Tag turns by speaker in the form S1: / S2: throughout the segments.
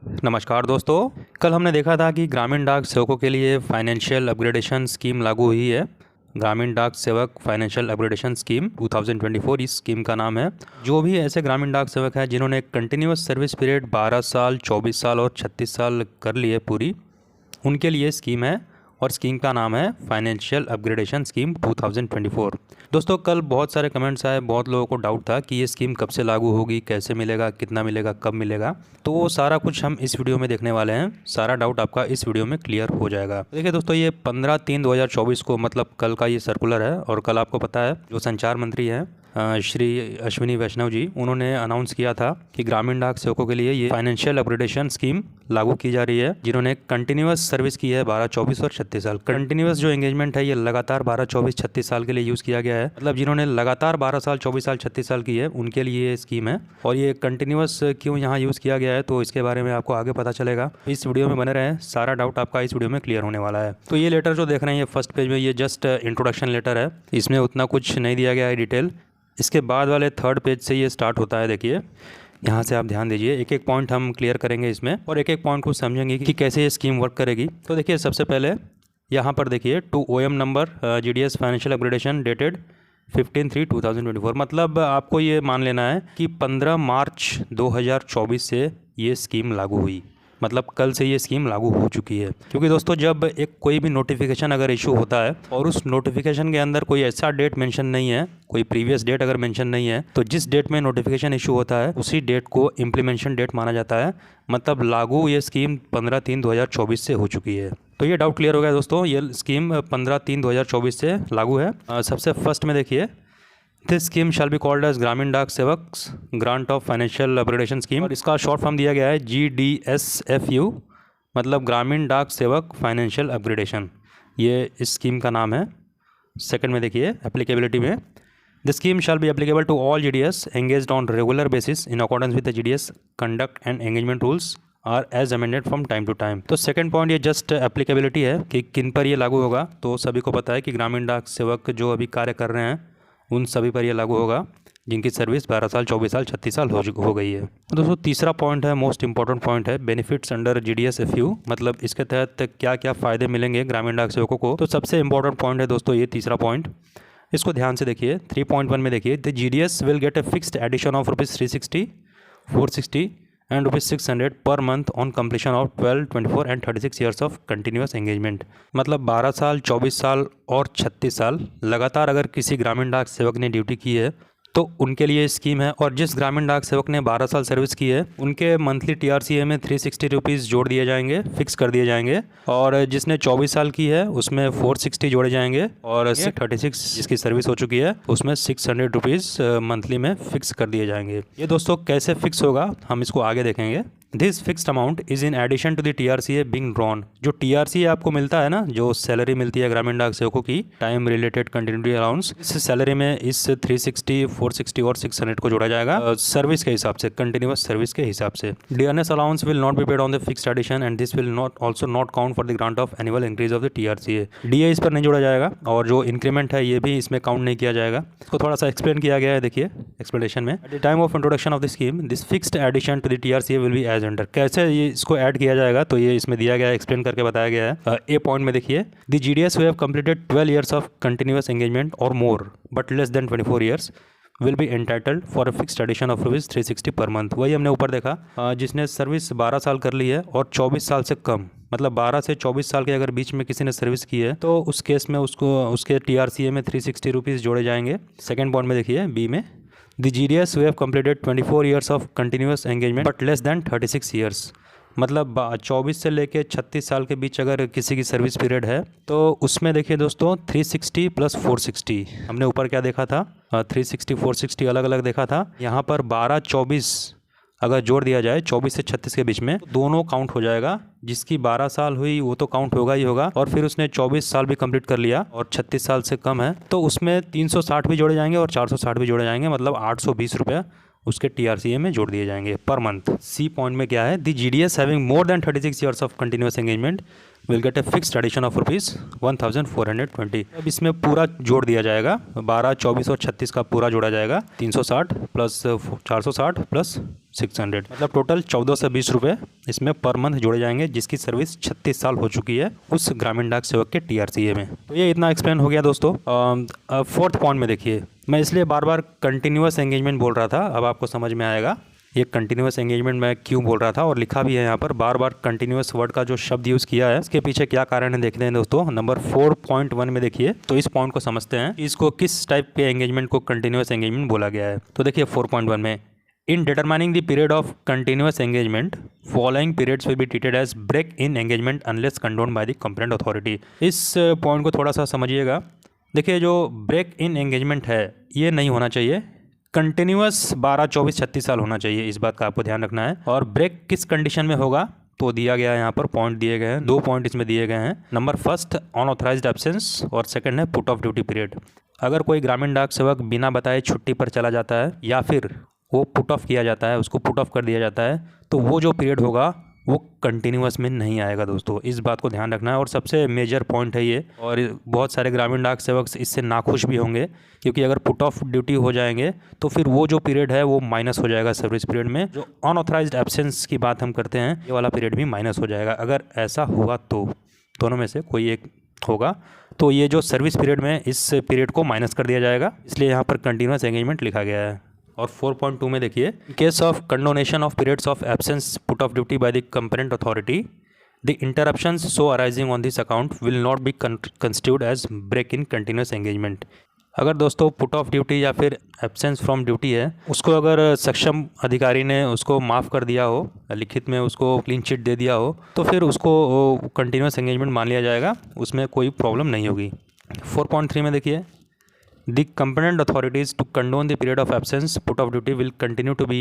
S1: नमस्कार दोस्तों। कल हमने देखा था कि ग्रामीण डाक सेवकों के लिए फाइनेंशियल अपग्रेडेशन स्कीम लागू हुई है। ग्रामीण डाक सेवक फाइनेंशियल अपग्रेडेशन स्कीम 2024 इस स्कीम का नाम है। जो भी ऐसे ग्रामीण डाक सेवक हैं जिन्होंने कंटिन्यूस सर्विस पीरियड 12 साल, 24 साल और 36 साल कर लिए पूरी, उनके लिए स्कीम है और स्कीम का नाम है फाइनेंशियल अपग्रेडेशन स्कीम 2024। दोस्तों, कल बहुत सारे कमेंट्स आए, बहुत लोगों को डाउट था कि ये स्कीम कब से लागू होगी, कैसे मिलेगा, कितना मिलेगा, कब मिलेगा। तो वो सारा कुछ हम इस वीडियो में देखने वाले हैं। सारा डाउट आपका इस वीडियो में क्लियर हो जाएगा। देखिए दोस्तों, ये 15/3/2024 को मतलब कल का ये सर्कुलर है। और कल आपको पता है जो संचार मंत्री हैं श्री अश्विनी वैष्णव जी, उन्होंने अनाउंस किया था कि ग्रामीण डाक सेवकों के लिए ये फाइनेंशियल अपग्रेडेशन स्कीम लागू की जा रही है, जिन्होंने कंटिन्यूअस सर्विस की है 12, 24 और 36 साल। कंटिन्यूअस जो एंगेजमेंट है ये लगातार 12, 24, 36 साल के लिए यूज़ किया गया है। मतलब जिन्होंने लगातार 12 साल, 24 साल, 36 साल की है, उनके लिए ये स्कीम है। और ये कंटिन्यूअस क्यों यहाँ यूज़ किया गया है तो इसके बारे में आपको आगे पता चलेगा। इस वीडियो में बने रहें, सारा डाउट आपका इस वीडियो में क्लियर होने वाला है। तो ये लेटर जो देख रहे हैं ये फर्स्ट पेज में, ये जस्ट इंट्रोडक्शन लेटर है। इसमें उतना कुछ नहीं दिया गया है डिटेल। इसके बाद वाले थर्ड पेज से ये स्टार्ट होता है। देखिए, यहाँ से आप ध्यान दीजिए, एक एक पॉइंट हम क्लियर करेंगे इसमें और एक एक पॉइंट को समझेंगे कि कैसे ये स्कीम वर्क करेगी। तो देखिए, सबसे पहले यहाँ पर देखिए to OM number GDS financial upgradation dated 15/3/2024। मतलब आपको ये मान लेना है कि 15 मार्च 2024 से ये स्कीम लागू हुई। मतलब कल से ये स्कीम लागू हो चुकी है। क्योंकि दोस्तों, जब एक कोई भी नोटिफिकेशन अगर इशू होता है और उस नोटिफिकेशन के अंदर कोई ऐसा डेट मेंशन नहीं है, कोई प्रीवियस डेट अगर मेंशन नहीं है, तो जिस डेट में नोटिफिकेशन इशू होता है उसी डेट को इम्प्लीमेंटेशन डेट माना जाता है। मतलब लागू ये स्कीम 15/3/2024 से हो चुकी है। तो ये डाउट क्लियर हो गया दोस्तों, ये स्कीम 15/3/2024 से लागू है। सबसे फर्स्ट में देखिए, this scheme shall be called as Gramin Dak Sevaks grant of financial upgradation scheme, और इसका शॉर्ट फॉर्म दिया गया है GDSFU, मतलब ग्रामीण डाक सेवक फाइनेंशियल अपग्रेडेशन, ये इस स्कीम का नाम है। सेकंड में देखिए, एप्लीकेबिलिटी में, the scheme shall be applicable to all GDS engaged on regular basis in accordance with the GDS conduct and engagement rules are as amended from time to time. तो second point ये just applicability है कि किन पर ये लागू होगा। तो सभी को पता है कि ग्रामीण डाक सेवक जो अभी कार्य कर रहे हैं उन सभी पर यह लागू होगा जिनकी सर्विस 12 साल, 24 साल, 36 साल हो गई है। दोस्तों, तीसरा पॉइंट है, मोस्ट इंपॉर्टेंट पॉइंट है, बेनिफिट्स अंडर GDSFU, मतलब इसके तहत क्या क्या फ़ायदे मिलेंगे ग्रामीण डाक सेवकों को। तो सबसे इंपॉर्टेंट पॉइंट है दोस्तों ये तीसरा पॉइंट। इसको ध्यान से देखिए, 3.1 में देखिए, the GDS will get a fixed addition of ₹360, ₹460 and ₹600 per month on completion of 12, 24 and 36 years of continuous engagement. मतलब 12 साल, 24 साल और 36 साल लगातार अगर किसी ग्रामीण डाक सेवक ने ड्यूटी की है तो उनके लिए स्कीम है। और जिस ग्रामीण डाक सेवक ने 12 साल सर्विस की है उनके मंथली TRCA में ₹360 जोड़ दिए जाएंगे, फिक्स कर दिए जाएंगे। और जिसने 24 साल की है उसमें 460 जोड़े जाएंगे, और 36 जिसकी सर्विस हो चुकी है उसमें ₹600 मंथली में फिक्स कर दिए जाएंगे। ये दोस्तों कैसे फिक्स होगा हम इसको आगे देखेंगे। This fixed amount is in addition to the TRCA being drawn. जो TRCA आपको मिलता है ना, जो सैलरी मिलती है ग्रामीण डाक सेवकों की, टाइम रिलेटेड कंटिन्यूटी अलाउंस, इस सैलरी में इस 360, 460 और 600 को जोड़ा जाएगा सर्विस के हिसाब से, कंटिन्यूस सर्विस के हिसाब से। Dearness allowance will not be paid on the fixed addition and this will not also not count for the grant of annual increase of the TRCA। DA इस पर नहीं जोड़ा जाएगा, और जो इंक्रीमेंट है ये भी इसमें काउंट नहीं किया जाएगा। इसको थोड़ा सा एक्सप्लेन किया गया है, देखिए एक्सप्लेनेशन में। At the time of introduction of the scheme this fixed addition to the TRCA will be as under. कैसे ये इसको ऐड किया जाएगा तो ये इसमें दिया गया है, एक्सप्लेन करके बताया गया है। ए पॉइंट में देखिए, the GDS who have completed 12 years of continuous engagement और more but less than 24 years will be entitled for a fixed addition of ₹360 पर मंथ। वही हमने ऊपर देखा, जिसने सर्विस 12 साल कर ली है और 24 साल से कम, मतलब 12 से 24 साल के अगर बीच में किसी ने सर्विस की है तो उस केस में उसको उसके TRCA में ₹360 जोड़े जाएंगे। सेकेंड पॉइंट में देखिए, बी में, the GDS who have completed 24 years of continuous engagement but less then 36 years, मतलब 24 से लेके 36 साल के बीच अगर किसी की सर्विस पीरियड है तो उसमें देखिए दोस्तों 360 + 460, हमने ऊपर क्या देखा था, 360 460 अलग अलग देखा था। यहाँ पर 12 24 अगर जोड़ दिया जाए 24 से 36 के बीच में, दोनों काउंट हो जाएगा। जिसकी 12 साल हुई वो तो काउंट होगा ही होगा, और फिर उसने 24 साल भी कंप्लीट कर लिया और 36 साल से कम है तो उसमें 360 भी जोड़े जाएंगे और 460 भी जोड़े जाएंगे, मतलब 820 रुपये उसके TRCA में जोड़ दिए जाएंगे पर मंथ। सी पॉइंट में क्या है, the GDS having more than 36 years of continuous engagement will get a fixed addition of ₹1420। अब इसमें पूरा जोड़ दिया जाएगा, 12, 24 और 36 का पूरा जोड़ा जाएगा, 360 प्लस 460 प्लस 600, मतलब टोटल 14 से 20 रुपये इसमें पर मंथ जोड़े जाएंगे, जिसकी सर्विस 36 साल हो चुकी है उस ग्रामीण डाक सेवक के TRCA में। तो ये इतना एक्सप्लेन हो गया दोस्तों। फोर्थ पॉइंट में देखिए, मैं इसलिए बार बार कंटिन्यूअस एंगेजमेंट बोल रहा था, अब आपको समझ में आएगा ये कंटिन्यूअस एंगेजमेंट मैं क्यों बोल रहा था, और लिखा भी है यहाँ पर बार बार कंटिन्यूअस वर्ड का जो शब्द यूज़ किया है इसके पीछे क्या कारण है देखते हैं दोस्तों। नंबर 4.1 में देखिए, तो इस पॉइंट को समझते हैं कि इसको किस टाइप के एंगेजमेंट को कंटिन्यूअस एंगेजमेंट बोला गया है। तो देखिए 4.1 में, in determining the period of continuous engagement following periods will be treated as break in engagement unless condoned by the complaint authority. इस पॉइंट को थोड़ा सा समझिएगा। देखिए जो ब्रेक इन एंगेजमेंट है ये नहीं होना चाहिए, कंटिन्यूअस 12, 24, 36 साल होना चाहिए, इस बात का आपको ध्यान रखना है। और ब्रेक किस कंडीशन में होगा तो दिया गया है यहाँ पर, पॉइंट दिए गए हैं, 2 पॉइंट इसमें दिए गए हैं। नंबर फर्स्ट अनऑथराइज्ड एब्सेंस और सेकंड है पुट ऑफ ड्यूटी पीरियड। अगर कोई ग्रामीण डाक सेवक बिना बताए छुट्टी पर चला जाता है या फिर वो पुट ऑफ किया जाता है, उसको पुट ऑफ कर दिया जाता है, तो वो जो पीरियड होगा वो कंटिन्यूअस में नहीं आएगा दोस्तों, इस बात को ध्यान रखना है। और सबसे मेजर पॉइंट है ये, और बहुत सारे ग्रामीण डाक सेवक इससे नाखुश भी होंगे, क्योंकि अगर पुट ऑफ ड्यूटी हो जाएंगे तो फिर वो जो पीरियड है वो माइनस हो जाएगा सर्विस पीरियड में। जो अनऑथराइज्ड एब्सेंस की बात हम करते हैं ये वाला पीरियड भी माइनस हो जाएगा। अगर ऐसा हुआ तो दोनों में से कोई एक होगा, तो ये जो सर्विस पीरियड में इस पीरियड को माइनस कर दिया जाएगा, इसलिए यहाँ पर कंटिन्यूअस एंगेजमेंट लिखा गया है। और 4.2 में देखिए, case of condonation of periods of absence put of duty by the complaint authority, the interruptions so arising on this account will not be constitute as break in continuous engagement. अगर दोस्तों put of duty या फिर absence from duty है, उसको अगर सक्षम अधिकारी ने उसको माफ़ कर दिया हो, लिखित में उसको क्लीन चिट दे दिया हो, तो फिर उसको कंटिन्यूअस एंगेजमेंट मान लिया जाएगा, उसमें कोई प्रॉब्लम नहीं होगी। 4.3 में देखिए, The competent authorities to condone the period of absence put off duty will continue to be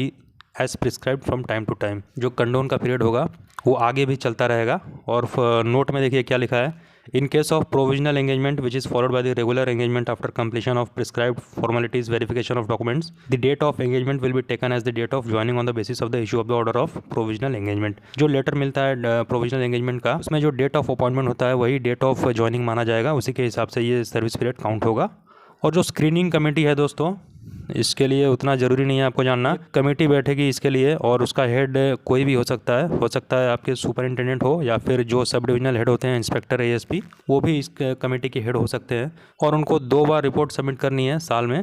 S1: as prescribed from time to time। जो कंडोन का पीरियड होगा वो आगे भी चलता रहेगा। और नोट में देखिए क्या लिखा है, in case of provisional engagement which is followed by the regular engagement after completion of prescribed formalities verification of documents, the date of engagement will be taken as the date of joining on the basis of the issue of the order of provisional engagement. जो letter मिलता है provisional engagement का, उसमें जो date of appointment होता है वही date of joining माना जाएगा, उसी के हिसाब से ये सर्विस पीरियड काउंट होगा। और जो स्क्रीनिंग कमेटी है दोस्तों, इसके लिए उतना ज़रूरी नहीं है आपको जानना, कमेटी बैठेगी इसके लिए और उसका हेड कोई भी हो सकता है आपके सुपरिंटेंडेंट हो या फिर जो सब डिविजनल हेड होते हैं इंस्पेक्टर ASP, वो भी इस कमेटी के हेड हो सकते हैं। और उनको 2 बार रिपोर्ट सबमिट करनी है साल में,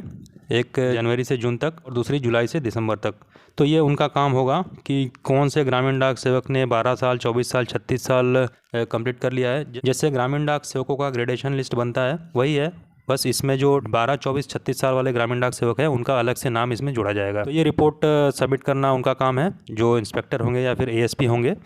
S1: एक जनवरी से जून तक और दूसरी जुलाई से दिसंबर तक। तो ये उनका काम होगा कि कौन से ग्रामीण डाक सेवक ने 12 साल, 24 साल, 36 साल कंप्लीट कर लिया है। जैसे ग्रामीण डाक सेवकों का ग्रेडेशन लिस्ट बनता है वही है, बस इसमें जो 12, 24, 36 साल वाले ग्रामीण डाक सेवक है उनका अलग से नाम इसमें जोड़ा जाएगा। तो ये रिपोर्ट सबमिट करना उनका काम है, जो इंस्पेक्टर होंगे या फिर ASP होंगे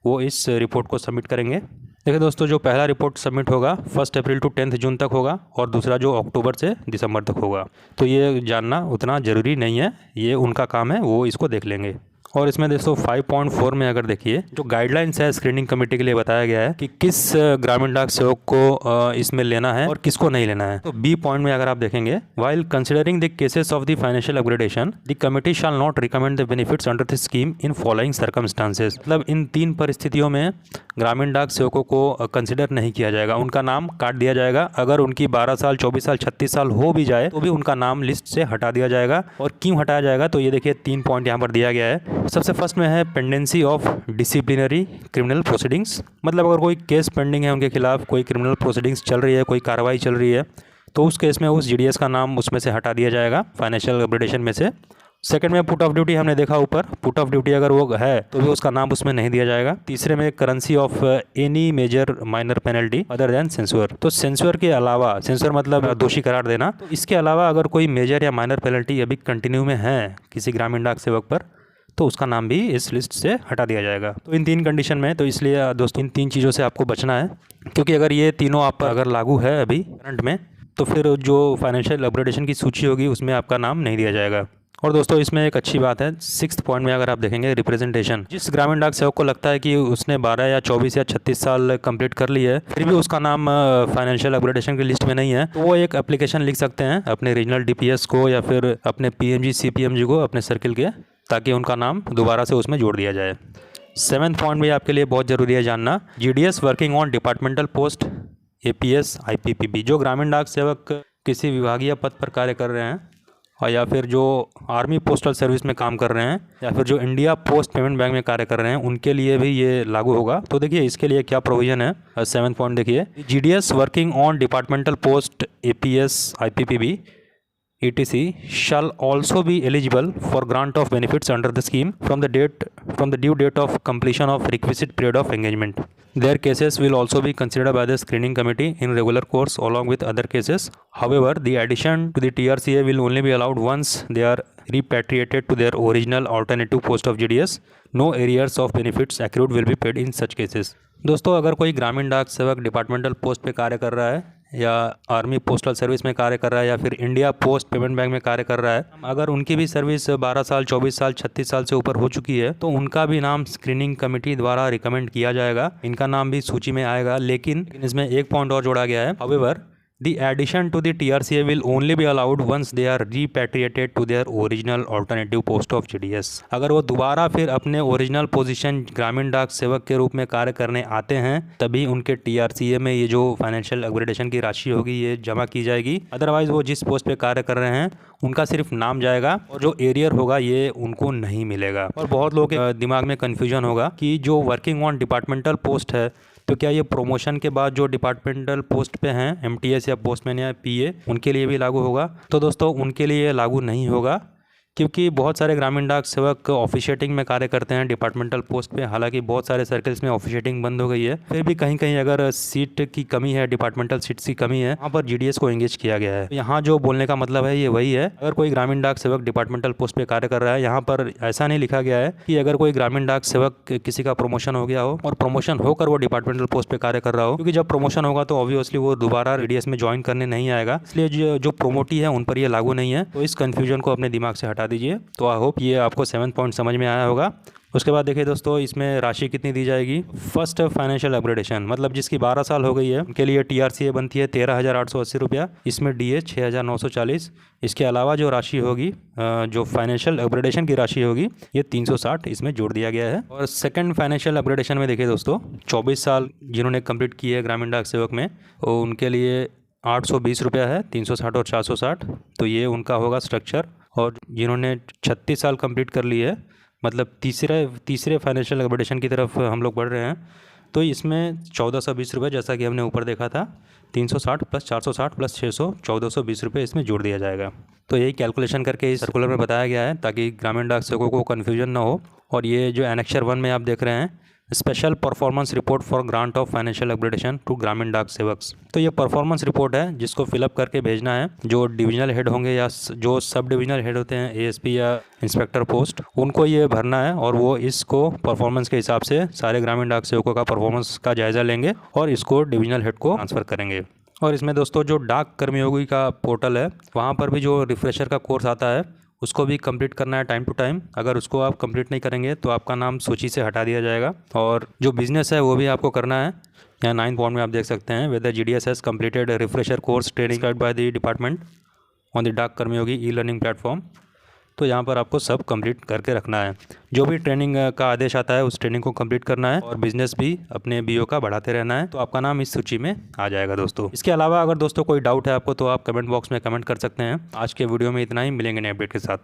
S1: वो इस रिपोर्ट को सबमिट करेंगे। देखिए दोस्तों, जो पहला रिपोर्ट सबमिट होगा 1 अप्रैल टू 10 जून तक होगा और दूसरा जो अक्टूबर से दिसंबर तक होगा। तो ये जानना उतना ज़रूरी नहीं है, ये उनका काम है, वो इसको देख लेंगे। और इसमें दोस्तों 5.4 में अगर देखिए, जो गाइडलाइंस है स्क्रीनिंग कमेटी के लिए बताया गया है कि किस ग्रामीण डाक सेवक को इसमें लेना है और किसको नहीं लेना है। तो B पॉइंट में अगर आप देखेंगे, while considering the cases of the financial upgradation the committee shall not recommend the benefits under the scheme in following circumstances. मतलब इन 3 परिस्थितियों में ग्रामीण डाक सेवकों को कंसिडर नहीं किया जाएगा, उनका नाम काट दिया जाएगा। अगर उनकी 12 साल, 24 साल, 36 साल हो भी जाए तो भी उनका नाम लिस्ट से हटा दिया जाएगा। और क्यों हटाया जाएगा, तो ये देखिए 3 पॉइंट यहाँ पर दिया गया है। सबसे फर्स्ट में है pendency of disciplinary criminal proceedings, मतलब अगर कोई केस पेंडिंग है उनके खिलाफ, कोई क्रिमिनल प्रोसीडिंग्स चल रही है, कोई कार्रवाई चल रही है, तो उस केस में उस GDS का नाम उसमें से हटा दिया जाएगा फाइनेंशियल अपग्रेडेशन में से। सेकंड में पुट ऑफ ड्यूटी हमने देखा ऊपर, पुट ऑफ ड्यूटी अगर वो है तो भी उसका नाम उसमें नहीं दिया जाएगा। तीसरे में currency of any major minor penalty other than censure. तो सेंसुअर के अलावा, सेंसुअर मतलब दोषी करार देना, तो इसके अलावा अगर कोई मेजर या माइनर पेनल्टी अभी कंटिन्यू में है किसी ग्रामीण डाक सेवक पर, तो उसका नाम भी इस लिस्ट से हटा दिया जाएगा। तो इन 3 कंडीशन में, तो इसलिए दोस्तों इन 3 चीज़ों से आपको बचना है, क्योंकि अगर ये तीनों आप पर अगर लागू है अभी करंट में, तो फिर जो फाइनेंशियल अपग्रेडेशन की सूची होगी उसमें आपका नाम नहीं दिया जाएगा। और दोस्तों इसमें एक अच्छी बात है, 6th पॉइंट में अगर आप देखेंगे रिप्रेजेंटेशन, जिस ग्रामीण डाक सेवक को लगता है कि उसने 12 या 24 या 36 साल कंप्लीट कर ली है फिर भी उसका नाम फाइनेंशियल अपग्रेडेशन की लिस्ट में नहीं है, तो वो एक एप्लीकेशन लिख सकते हैं अपने रीजनल DPS को या फिर अपने PMG CPMG को अपने सर्किल के, ताकि उनका नाम दोबारा से उसमें जोड़ दिया जाए। 7वें पॉइंट भी आपके लिए बहुत ज़रूरी है जानना, GDS working on departmental post APS IPPB. जो ग्रामीण डाक सेवक किसी विभागीय पद पर कार्य कर रहे हैं और या फिर जो आर्मी पोस्टल सर्विस में काम कर रहे हैं या फिर जो इंडिया पोस्ट पेमेंट बैंक में कार्य कर रहे हैं, उनके लिए भी ये लागू होगा। तो देखिए इसके लिए क्या प्रोविज़न है। 7वें पॉइंट देखिए, GDS working on departmental post APS IPPB etc shall also be eligible for grant of benefits under the scheme from the due date of completion of requisite period of engagement. Their cases will also be considered by the screening committee in regular course along with other cases. However, the addition to the TRCA will only be allowed once they are repatriated to their original alternative post of GDS. No arrears of benefits accrued will be paid in such cases. दोस्तों, अगर कोई ग्रामीण डाक सेवक departmental post पे कार्य कर रहा है या आर्मी पोस्टल सर्विस में कार्य कर रहा है या फिर इंडिया पोस्ट पेमेंट बैंक में कार्य कर रहा है, अगर उनकी भी सर्विस 12 साल 24 साल 36 साल से ऊपर हो चुकी है तो उनका भी नाम स्क्रीनिंग कमेटी द्वारा रिकमेंड किया जाएगा, इनका नाम भी सूची में आएगा। लेकिन इसमें एक पॉइंट और जोड़ा गया है, however The addition to the TRCA will only be allowed once they are repatriated to their original alternative post of GDS. अगर वो दोबारा फिर अपने ओरिजिनल पोजीशन ग्रामीण डाक सेवक के रूप में कार्य करने आते हैं तभी उनके TRCA में ये जो फाइनेंशियल अपग्रेडेशन की राशि होगी ये जमा की जाएगी। अदरवाइज वो जिस पोस्ट पे कार्य कर रहे हैं उनका सिर्फ नाम जाएगा और जो एरियर होगा ये उनको नहीं मिलेगा। और बहुत लोगों के दिमाग में कन्फ्यूजन होगा कि जो वर्किंग ऑन डिपार्टमेंटल पोस्ट है तो क्या ये प्रमोशन के बाद जो डिपार्टमेंटल पोस्ट पे हैं एमटीएस या पोस्टमैन या पीए उनके लिए भी लागू होगा? तो दोस्तों उनके लिए लागू नहीं होगा, क्योंकि बहुत सारे ग्रामीण डाक सेवक ऑफिशिएटिंग में कार्य करते हैं डिपार्टमेंटल पोस्ट पे। हालांकि बहुत सारे सर्कल्स में ऑफिशिएटिंग बंद हो गई है, फिर भी कहीं कहीं अगर सीट की कमी है, डिपार्टमेंटल सीट्स की कमी है, वहाँ पर जीडीएस को एंगेज किया गया है। यहाँ जो बोलने का मतलब है ये वही है, अगर कोई ग्रामीण डाक सेवक डिपार्टमेंटल पोस्ट पे कार्य कर रहा है, यहाँ पर ऐसा नहीं लिखा गया है कि अगर कोई ग्रामीण डाक सेवक किसी का प्रमोशन हो गया हो और प्रमोशन होकर वो डिपार्टमेंटल पोस्ट पे कार्य कर रहा हो, क्योंकि जब प्रमोशन होगा तो ऑब्वियसली वो दोबारा जीडीएस में ज्वाइन करने नहीं आएगा, इसलिए जो प्रोमोटी है उन पर ये लागू नहीं है। तो इस कन्फ्यूजन को अपने दिमाग से हटा दीजिए। तो आई होप ये आपको 7 पॉइंट समझ में आया होगा। उसके बाद देखिए दोस्तों, इसमें राशि कितनी दी जाएगी। फर्स्ट फाइनेंशियल अपग्रेडेशन मतलब जिसकी 12 साल हो गई है उनके लिए TRCA बनती है 13,880 रुपया, इसमें DA 6,940। इसके अलावा जो राशि होगी, जो फाइनेंशियल अपग्रेडेशन की राशि होगी ये 360 इसमें जोड़ दिया गया है। और सेकंड फाइनेंशियल अपग्रेडेशन में देखिए दोस्तों, 24 साल जिन्होंने कंप्लीट किए है ग्रामीण डाक सेवक में, तो उनके लिए 820 रुपया है, 360 और 460, तो ये उनका होगा स्ट्रक्चर। और जिन्होंने 36 साल कंप्लीट कर ली है, मतलब तीसरे फाइनेंशियल अपग्रेडेशन की तरफ हम लोग बढ़ रहे हैं, तो इसमें 1420 रुपये, जैसा कि हमने ऊपर देखा था, 360 प्लस 460 प्लस 600 1420 रुपये इसमें जोड़ दिया जाएगा। तो यही कैलकुलेशन करके इस सर्कुलर में बताया गया है ताकि ग्रामीण डाक सेवकों को कन्फ्यूजन ना हो। और ये जो एनेक्चर 1 में आप देख रहे हैं, special performance report for grant of financial upgradation to Gramin Dak sevaks, तो ये परफॉर्मेंस रिपोर्ट है जिसको फिलअप करके भेजना है। जो डिविजनल हेड होंगे या जो सब डिविजनल हेड होते हैं ASP या इंस्पेक्टर पोस्ट, उनको ये भरना है और वो इसको परफॉर्मेंस के हिसाब से सारे ग्रामीण डाक सेवकों का परफॉर्मेंस का जायज़ा लेंगे और इसको डिविजनल हेड को ट्रांसफ़र करेंगे। और इसमें दोस्तों जो डाक कर्मयोगी का पोर्टल है वहाँ पर भी जो रिफ्रेशर का कोर्स आता है उसको भी कंप्लीट करना है टाइम टू टाइम। अगर उसको आप कंप्लीट नहीं करेंगे तो आपका नाम सूची से हटा दिया जाएगा। और जो बिजनेस है वो भी आपको करना है। यहाँ 9 पॉइंट में आप देख सकते हैं, whether GDS has completed refresher course training by the department on the Dak Karmayogi e-learning platform. तो यहाँ पर आपको सब कंप्लीट करके रखना है। जो भी ट्रेनिंग का आदेश आता है उस ट्रेनिंग को कंप्लीट करना है और बिजनेस भी अपने BO का बढ़ाते रहना है, तो आपका नाम इस सूची में आ जाएगा दोस्तों। इसके अलावा अगर दोस्तों कोई डाउट है आपको तो आप कमेंट बॉक्स में कमेंट कर सकते हैं। आज के वीडियो में इतना ही, मिलेंगे नए अपडेट के साथ।